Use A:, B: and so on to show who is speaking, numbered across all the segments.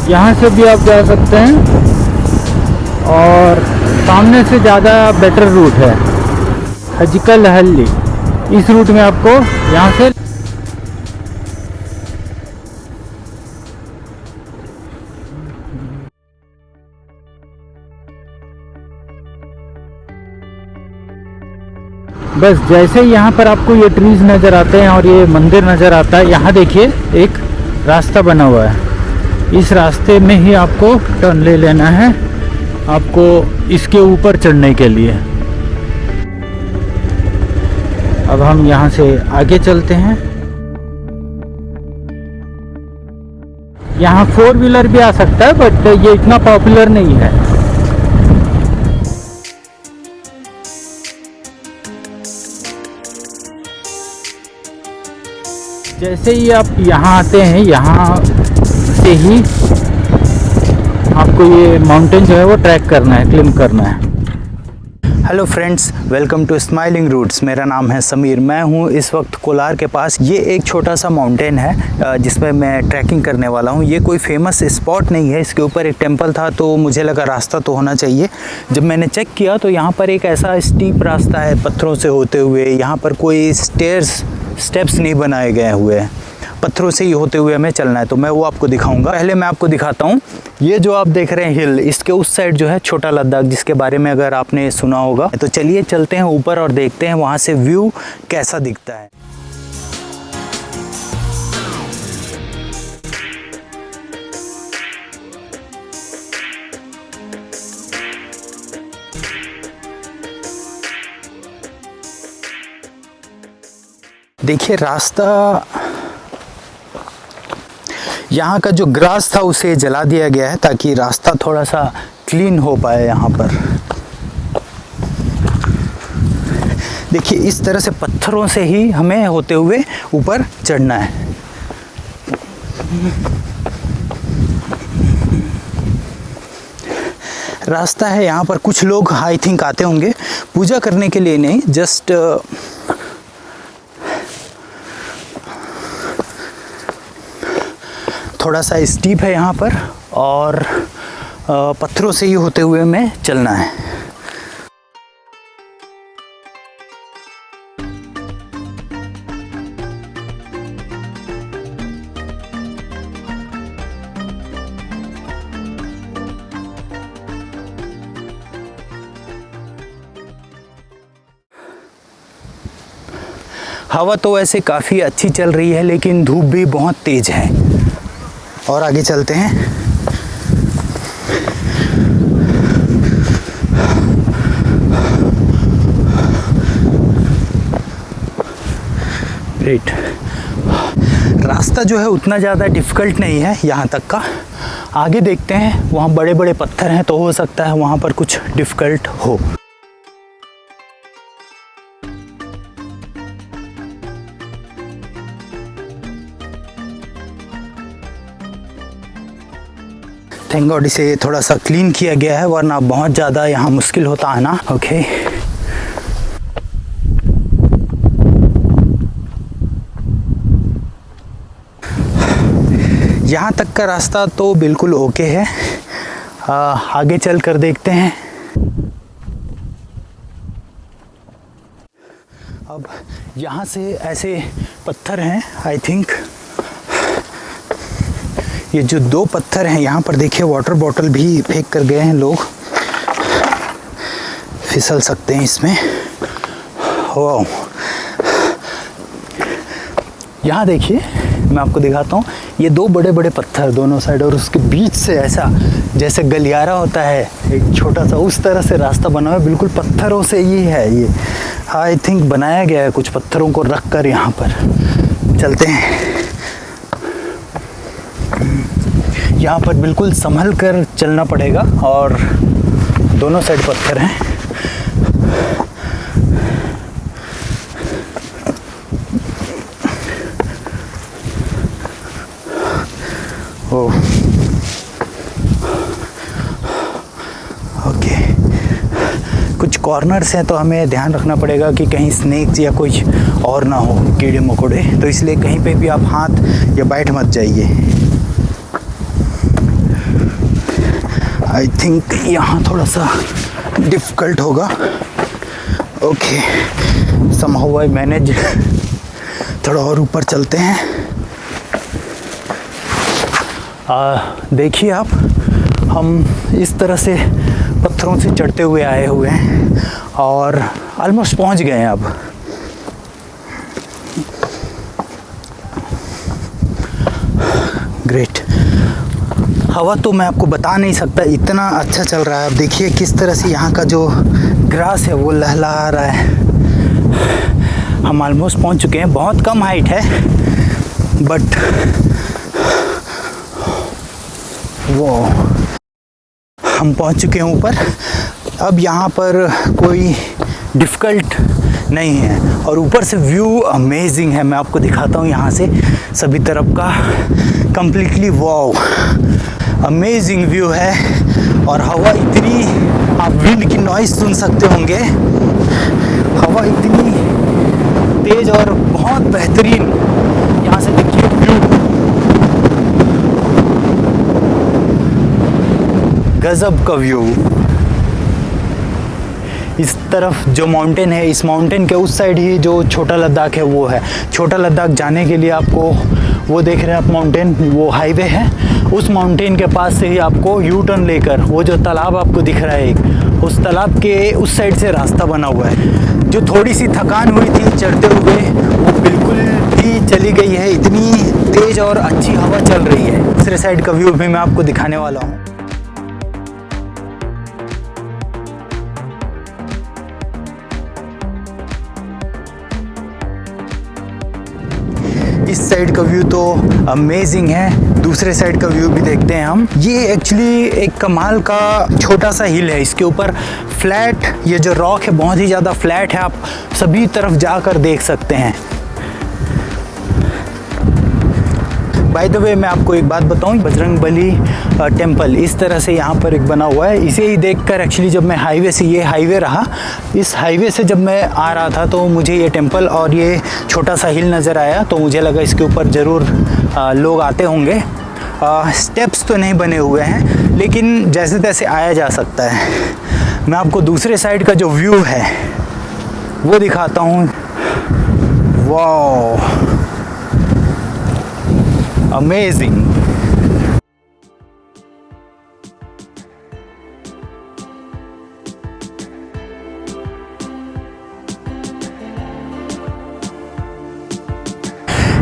A: यहाँ से भी आप जा सकते हैं और सामने से ज़्यादा बेटर रूट है हजकल हल्ली। इस रूट में आपको यहाँ से बस जैसे ही यहाँ पर आपको ये ट्रीज नज़र आते हैं और ये मंदिर नज़र आता है, यहाँ देखिए एक रास्ता बना हुआ है। इस रास्ते में ही आपको टर्न ले लेना है आपको इसके ऊपर चढ़ने के लिए। अब हम यहाँ से आगे चलते हैं। यहाँ 4 व्हीलर भी आ सकता है बट ये इतना पॉपुलर नहीं है। जैसे ही आप यहाँ आते हैं, यहाँ से ही आपको ये माउंटेन जो है वो ट्रैक करना है, क्लिम करना है।
B: Hello friends, welcome to Smiling Roots. मेरा नाम है समीर। मैं हूँ इस वक्त कोलार के पास। ये एक छोटा सा माउंटेन है जिसमें मैं ट्रैकिंग करने वाला हूँ। ये कोई फेमस स्पॉट नहीं है। इसके ऊपर एक टेंपल था तो मुझे लगा रास्ता तो होना चाहिए। जब मैंने चेक किया तो यहाँ पर एक ऐसा स्टीप रास्ता है पत्थरों से होते हुए। यहाँ पर कोई स्टेप्स नहीं बनाए गए हुए हैं, पत्थरों से ही होते हुए हमें चलना है। तो मैं वो आपको दिखाऊंगा। पहले मैं आपको दिखाता हूँ, ये जो आप देख रहे हैं हिल, इसके उस साइड जो है छोटा लद्दाख, जिसके बारे में अगर आपने सुना होगा। तो चलिए चलते हैं ऊपर और देखते हैं वहाँ से व्यू कैसा दिखता है। देखिए रास्ता, यहाँ का जो ग्रास था उसे जला दिया गया है ताकि रास्ता थोड़ा सा क्लीन हो पाए। यहाँ पर देखिए इस तरह से पत्थरों से ही हमें होते हुए ऊपर चढ़ना है। रास्ता है, यहाँ पर कुछ लोग आई थिंक आते होंगे पूजा करने के लिए, नहीं जस्ट थोड़ा सा स्टीप है यहाँ पर और पत्थरों से ही होते हुए हमें चलना है। हवा तो वैसे काफ़ी अच्छी चल रही है लेकिन धूप भी बहुत तेज़ है। और आगे चलते हैं। ग्रेट। रास्ता जो है उतना ज़्यादा डिफ़िकल्ट नहीं है यहाँ तक का। आगे देखते हैं, वहाँ बड़े बड़े पत्थर हैं तो हो सकता है वहाँ पर कुछ डिफ़िकल्ट हो। थैंक गॉड इसे थोड़ा सा क्लीन किया गया है, वरना बहुत ज़्यादा यहाँ मुश्किल होता है ना। ओके यहाँ तक का रास्ता तो बिल्कुल ओके है। आगे चल कर देखते हैं। अब यहाँ से ऐसे पत्थर हैं, आई थिंक ये जो 2 पत्थर हैं यहाँ पर देखिए, वाटर बॉटल भी फेंक कर गए हैं लोग, फिसल सकते हैं इसमें। वाह, यहाँ देखिए मैं आपको दिखाता हूँ, ये 2 बड़े बड़े पत्थर दोनों साइड और उसके बीच से ऐसा जैसे गलियारा होता है एक छोटा सा, उस तरह से रास्ता बना हुआ है। बिल्कुल पत्थरों से ही है ये, आई थिंक बनाया गया है कुछ पत्थरों को रख कर। यहाँ पर चलते हैं। यहाँ पर बिल्कुल संभल कर चलना पड़ेगा और दोनों साइड पत्थर हैं। ओह ओके, कुछ कॉर्नर्स हैं तो हमें ध्यान रखना पड़ेगा कि कहीं स्नेक्स या कुछ और ना हो, कीड़े मकोड़े। तो इसलिए कहीं पे भी आप हाथ या बैठ मत जाइए। आई थिंक यहाँ थोड़ा सा डिफ़िकल्ट होगा। Okay, somehow I manage. थोड़ा और ऊपर चलते हैं। देखिए आप, हम इस तरह से पत्थरों से चढ़ते हुए आए हुए हैं और ऑलमोस्ट पहुंच गए हैं अब। ग्रेट। हवा तो मैं आपको बता नहीं सकता, इतना अच्छा चल रहा है। अब देखिए किस तरह से यहाँ का जो ग्रास है वो लहलहा रहा है। हम ऑलमोस्ट पहुँच चुके हैं। बहुत कम हाइट है बट वो हम पहुँच चुके हैं ऊपर। अब यहाँ पर कोई डिफ़िकल्ट नहीं है और ऊपर से व्यू अमेजिंग है। मैं आपको दिखाता हूँ यहाँ से सभी तरफ का कम्प्लीटली। वाओ, अमेजिंग व्यू है। और हवा इतनी, आप विंड की नॉइज़ सुन सकते होंगे। हवा इतनी तेज और बहुत बेहतरीन। यहाँ से देखिए व्यू, गजब का व्यू। इस तरफ जो माउंटेन है, इस माउंटेन के उस साइड ही जो छोटा लद्दाख है वो है। छोटा लद्दाख जाने के लिए आपको, वो देख रहे हैं आप माउंटेन, वो हाईवे है। उस माउंटेन के पास से ही आपको यू टर्न लेकर, वो जो तालाब आपको दिख रहा है एक, उस तालाब के उस साइड से रास्ता बना हुआ है। जो थोड़ी सी थकान हुई थी चढ़ते हुए, वो बिल्कुल ही चली गई है। इतनी तेज़ और अच्छी हवा चल रही है। दूसरे साइड का व्यू भी मैं आपको दिखाने वाला हूँ। इस साइड का व्यू तो अमेजिंग है। दूसरे साइड का व्यू भी देखते हैं हम। ये एक्चुअली एक कमाल का छोटा सा हिल है। इसके ऊपर फ्लैट, ये जो रॉक है बहुत ही ज़्यादा फ्लैट है। आप सभी तरफ जाकर देख सकते हैं। बाय द वे, मैं आपको एक बात बताऊं, बजरंगबली टेम्पल इस तरह से यहाँ पर एक बना हुआ है। इसे ही देखकर एक्चुअली जब मैं हाईवे से, ये हाईवे रहा, इस हाईवे से जब मैं आ रहा था तो मुझे ये टेम्पल और ये छोटा सा हिल नज़र आया। तो मुझे लगा इसके ऊपर ज़रूर लोग आते होंगे। स्टेप्स तो नहीं बने हुए हैं लेकिन जैसे तैसे आया जा सकता है। मैं आपको दूसरे साइड का जो व्यू है वो दिखाता हूँ। वाह, अमेजिंग।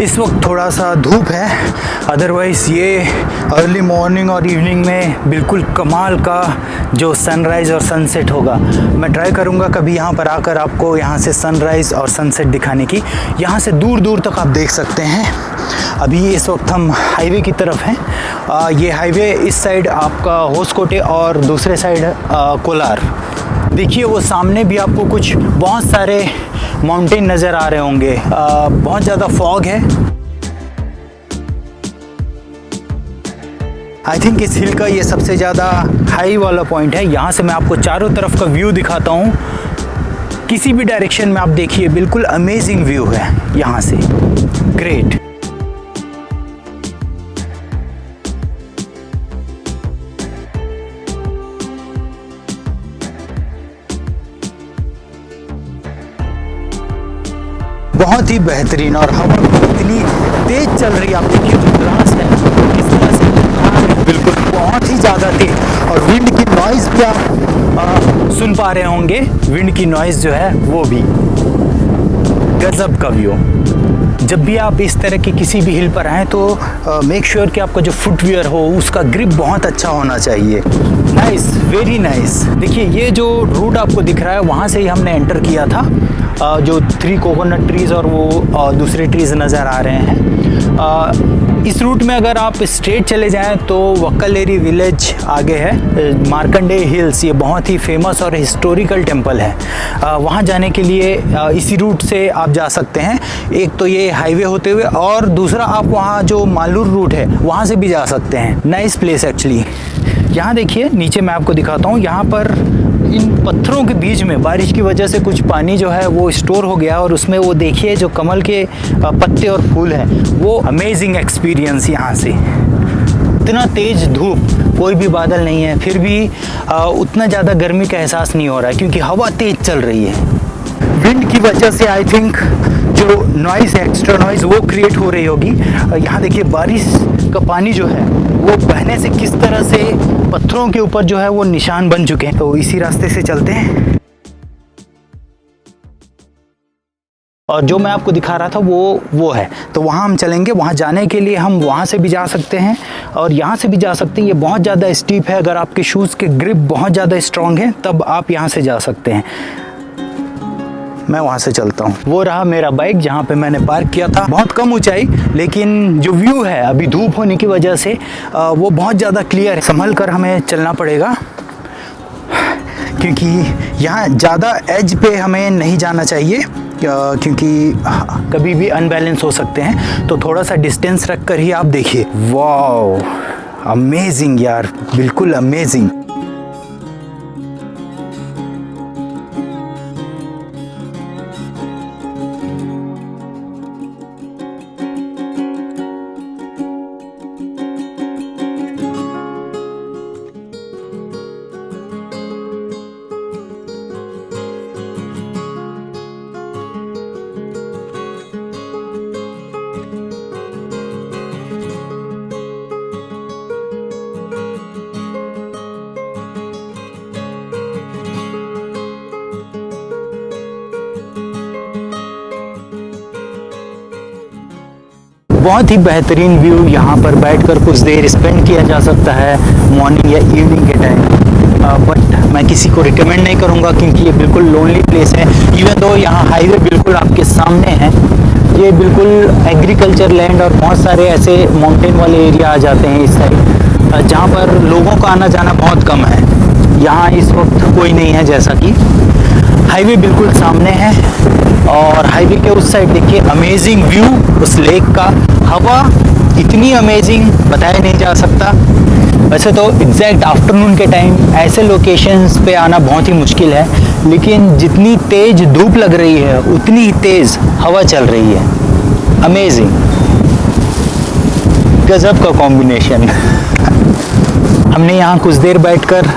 B: इस वक्त थोड़ा सा धूप है, अदरवाइज़ ये अर्ली मॉर्निंग और इवनिंग में बिल्कुल कमाल का जो सनराइज़ और सनसेट होगा। मैं ट्राई करूँगा कभी यहाँ पर आकर आपको यहाँ से सनराइज़ और सनसेट दिखाने की। यहाँ से दूर दूर तक आप देख सकते हैं। अभी इस वक्त हम हाईवे की तरफ हैं। ये हाईवे इस साइड आपका होसकोटे और दूसरे साइड कोलार। देखिए वो सामने भी आपको कुछ बहुत सारे माउंटेन नज़र आ रहे होंगे। बहुत ज़्यादा फॉग है। आई थिंक इस हिल का ये सबसे ज़्यादा हाई वाला पॉइंट है। यहाँ से मैं आपको चारों तरफ का व्यू दिखाता हूँ। किसी भी डायरेक्शन में आप देखिए, बिल्कुल अमेजिंग व्यू है यहाँ से। ग्रेट। बहुत ही बेहतरीन और हवा इतनी तेज चल रही है। आप देखिए जो ग्रास है किस तरह से बिल्कुल बहुत ही ज़्यादा तेज, और विंड की नॉइज़ भी आप सुन पा रहे होंगे। विंड की नॉइज़ जो है वो भी गजब का व्यू। जब भी आप इस तरह की किसी भी हिल पर आएँ तो मेक श्योर कि आपका जो फुटवियर हो उसका ग्रिप बहुत अच्छा होना चाहिए। Nice, very nice. देखिए ये जो रूट आपको दिख रहा है वहाँ से ही हमने एंटर किया था। जो 3 कोकोनट ट्रीज़ और वो दूसरे ट्रीज़ नज़र आ रहे हैं। इस रूट में अगर आप स्ट्रेट चले जाएं तो वक्कलेरी विलेज आगे है। मार्कंडेय हिल्स, ये बहुत ही फेमस और हिस्टोरिकल टेम्पल है। वहाँ जाने के लिए इसी रूट से आप जा सकते हैं। एक तो ये हाईवे होते हुए, और दूसरा आप वहाँ जो मालूर रूट है वहाँ से भी जा सकते हैं। Nice place actually. यहाँ देखिए नीचे मैं आपको दिखाता हूँ। यहाँ पर इन पत्थरों के बीच में बारिश की वजह से कुछ पानी जो है वो स्टोर हो गया, और उसमें वो देखिए जो कमल के पत्ते और फूल हैं, वो अमेजिंग एक्सपीरियंस। यहाँ से इतना तेज धूप, कोई भी बादल नहीं है, फिर भी उतना ज़्यादा गर्मी का एहसास नहीं हो रहा है क्योंकि हवा तेज़ चल रही है। विंड की वजह से आई थिंक जो नॉइज़ है, एक्स्ट्रा नॉइज़, वो क्रिएट हो रही होगी। यहाँ देखिए बारिश का पानी जो है वो बहने से किस तरह से पत्थरों के ऊपर जो है वो निशान बन चुके हैं। तो इसी रास्ते से चलते हैं और जो मैं आपको दिखा रहा था वो है, तो वहाँ हम चलेंगे। वहाँ जाने के लिए हम वहाँ से भी जा सकते हैं और यहाँ से भी जा सकते हैं। ये बहुत ज़्यादा स्टीप है, अगर आपके शूज़ के ग्रिप बहुत ज़्यादा स्ट्रॉन्ग है तब आप यहाँ से जा सकते हैं। मैं वहाँ से चलता हूँ। वो रहा मेरा बाइक जहाँ पे मैंने पार्क किया था। बहुत कम ऊंचाई, लेकिन जो व्यू है अभी धूप होने की वजह से वो बहुत ज़्यादा क्लियर है। संभल कर हमें चलना पड़ेगा क्योंकि यहाँ ज़्यादा एज पे हमें नहीं जाना चाहिए क्योंकि कभी भी अनबैलेंस हो सकते हैं। तो थोड़ा सा डिस्टेंस रख कर ही आप देखिए। वाओ, अमेजिंग यार, बिल्कुल अमेजिंग। बहुत ही बेहतरीन व्यू, यहाँ पर बैठकर कुछ देर स्पेंड किया जा सकता है मॉर्निंग या इवनिंग के टाइम। बट मैं किसी को रिकमेंड नहीं करूँगा क्योंकि ये बिल्कुल लोनली प्लेस है। इवन दो यहाँ हाईवे बिल्कुल आपके सामने है, ये बिल्कुल एग्रीकल्चर लैंड और बहुत सारे ऐसे माउंटेन वाले एरिया आ जाते हैं इस साइड जहाँ पर लोगों का आना जाना बहुत कम है। यहाँ इस वक्त कोई नहीं है, जैसा कि हाईवे बिल्कुल सामने है और हाईवे के उस साइड देखिए अमेजिंग व्यू उस लेक का। हवा इतनी अमेजिंग बताया नहीं जा सकता। वैसे तो एग्जैक्ट आफ्टरनून के टाइम ऐसे लोकेशंस पे आना बहुत ही मुश्किल है, लेकिन जितनी तेज धूप लग रही है उतनी ही तेज हवा चल रही है। अमेजिंग, गजब का कॉम्बिनेशन। हमने यहाँ कुछ देर बैठकर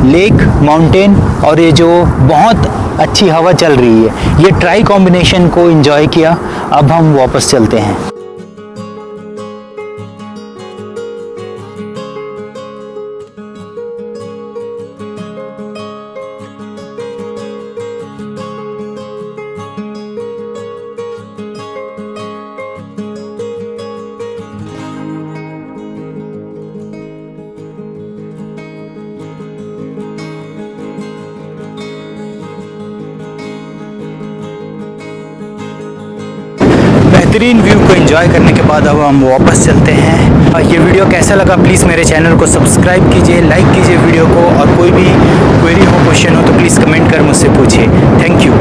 B: लेक, माउंटेन और ये जो बहुत अच्छी हवा चल रही है, ये ट्राई कॉम्बिनेशन को एंजॉय किया। अब हम वापस चलते हैं। बेहतरीन व्यू को एंजॉय करने के बाद अब हम वापस चलते हैं। और ये वीडियो कैसा लगा प्लीज़ मेरे चैनल को सब्सक्राइब कीजिए, लाइक कीजिए वीडियो को, और कोई भी क्वेरी हो, क्वेश्चन हो तो प्लीज़ कमेंट कर मुझसे पूछिए। Thank you.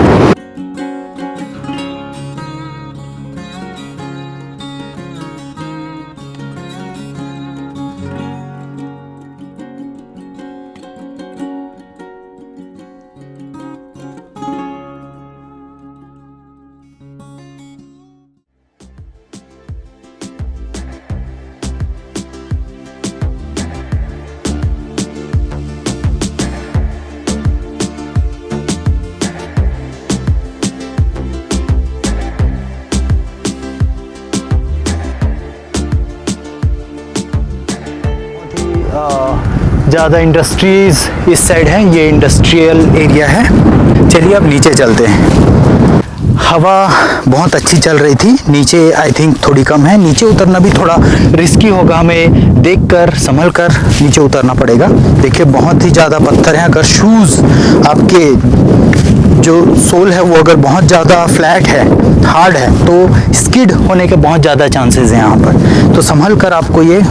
B: ज़्यादा इंडस्ट्रीज़ इस साइड है, ये इंडस्ट्रियल एरिया है। चलिए अब नीचे चलते हैं। हवा बहुत अच्छी चल रही थी, नीचे आई थिंक थोड़ी कम है। नीचे उतरना भी थोड़ा रिस्की होगा, हमें देखकर संभल कर नीचे उतरना पड़ेगा। देखिए बहुत ही ज़्यादा पत्थर हैं। अगर शूज़ आपके जो सोल है वो अगर बहुत ज़्यादा फ्लैट है, हार्ड है, तो स्किड होने के बहुत ज़्यादा चांसेस हैं यहाँ पर। तो संभल कर आपको ये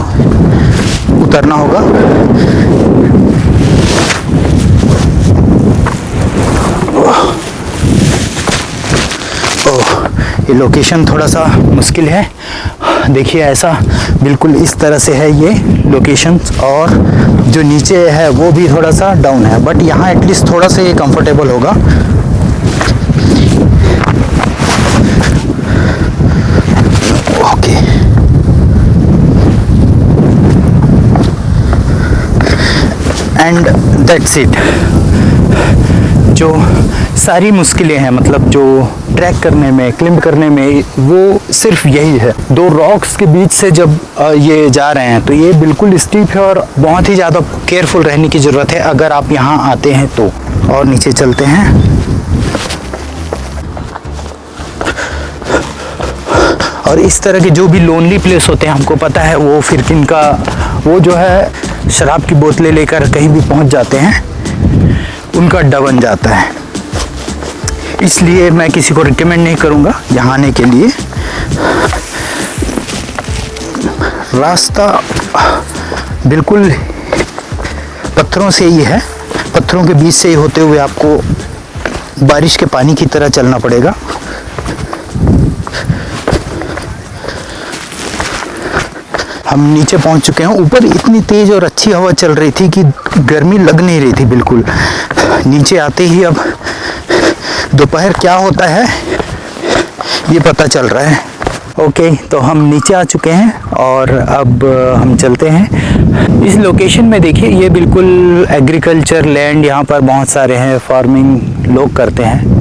B: उतरना होगा। ये लोकेशन थोड़ा सा मुश्किल है। देखिए ऐसा बिल्कुल इस तरह से है ये लोकेशन, और जो नीचे है वो भी थोड़ा सा डाउन है, बट यहाँ एटलीस्ट थोड़ा सा ये कंफर्टेबल होगा। Okay, and that's it. जो सारी मुश्किलें हैं, मतलब जो ट्रैक करने में, क्लिंब करने में, वो सिर्फ यही है। दो रॉक्स के बीच से जब ये जा रहे हैं तो ये बिल्कुल स्टीप है और बहुत ही ज़्यादा केयरफुल रहने की ज़रूरत है अगर आप यहाँ आते हैं तो। और नीचे चलते हैं। और इस तरह के जो भी लोनली प्लेस होते हैं, हमको पता है वो फिर किनका, वो जो है शराब की बोतलें लेकर कहीं भी पहुंच जाते हैं, उनका अड्डा बन जाता है। इसलिए मैं किसी को रिकमेंड नहीं करूंगा यहाँ आने के लिए। रास्ता बिल्कुल पत्थरों से ही है, पत्थरों के बीच से ही होते हुए आपको बारिश के पानी की तरह चलना पड़ेगा। हम नीचे पहुंच चुके हैं। ऊपर इतनी तेज और अच्छी हवा चल रही थी कि गर्मी लग नहीं रही थी बिल्कुल। नीचे आते ही अब दोपहर क्या होता है ये पता चल रहा है। ओके, तो हम नीचे आ चुके हैं और अब हम चलते हैं। इस लोकेशन में देखिए, ये बिल्कुल एग्रीकल्चर लैंड, यहाँ पर बहुत सारे हैं, फार्मिंग लोग करते हैं।